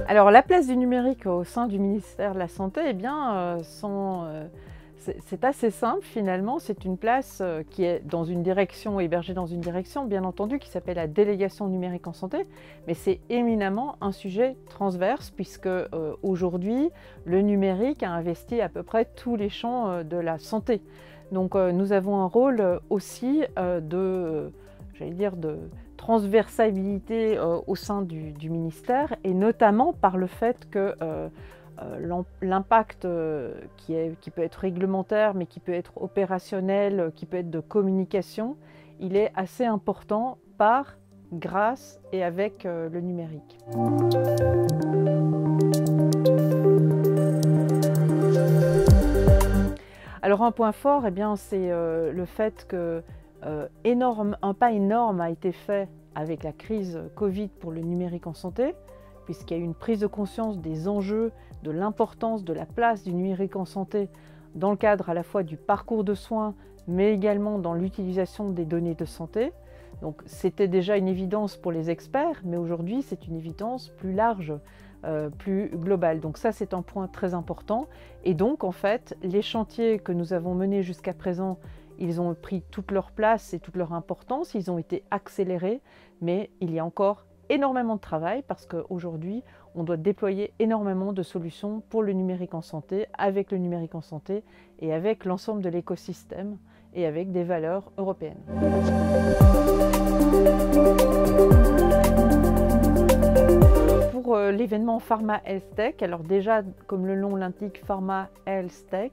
Alors la place du numérique au sein du ministère de la Santé, eh bien, c'est assez simple finalement. C'est une place qui est dans une direction, hébergée dans une direction, bien entendu, qui s'appelle la délégation numérique en santé. Mais c'est éminemment un sujet transverse puisque aujourd'hui, le numérique a investi à peu près tous les champs de la santé. Donc nous avons un rôle aussi j'allais dire, de transversalité au sein du ministère, et notamment par le fait que l'impact qui peut être réglementaire, mais qui peut être opérationnel, qui peut être de communication, il est assez important grâce et avec le numérique. Alors un point fort, eh bien, c'est le fait que un pas énorme a été fait avec la crise Covid pour le numérique en santé, puisqu'il y a eu une prise de conscience des enjeux, de l'importance de la place du numérique en santé dans le cadre à la fois du parcours de soins, mais également dans l'utilisation des données de santé. Donc c'était déjà une évidence pour les experts, mais aujourd'hui c'est une évidence plus large, plus globale. Donc ça c'est un point très important. Et donc en fait, les chantiers que nous avons menés jusqu'à présent, ils ont pris toute leur place et toute leur importance, ils ont été accélérés, mais il y a encore énormément de travail parce qu'aujourd'hui, on doit déployer énormément de solutions pour le numérique en santé, avec le numérique en santé et avec l'ensemble de l'écosystème et avec des valeurs européennes. Pour l'événement Pharma Health Tech, alors déjà, comme le nom l'indique, Pharma Health Tech,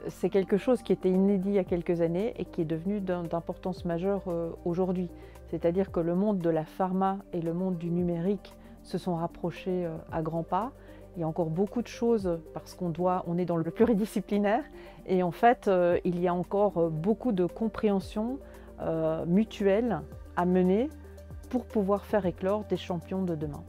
c'est quelque chose qui était inédit il y a quelques années et qui est devenu d'importance majeure aujourd'hui. C'est-à-dire que le monde de la pharma et le monde du numérique se sont rapprochés à grands pas. Il y a encore beaucoup de choses parce on est dans le pluridisciplinaire et en fait, il y a encore beaucoup de compréhension mutuelle à mener pour pouvoir faire éclore des champions de demain.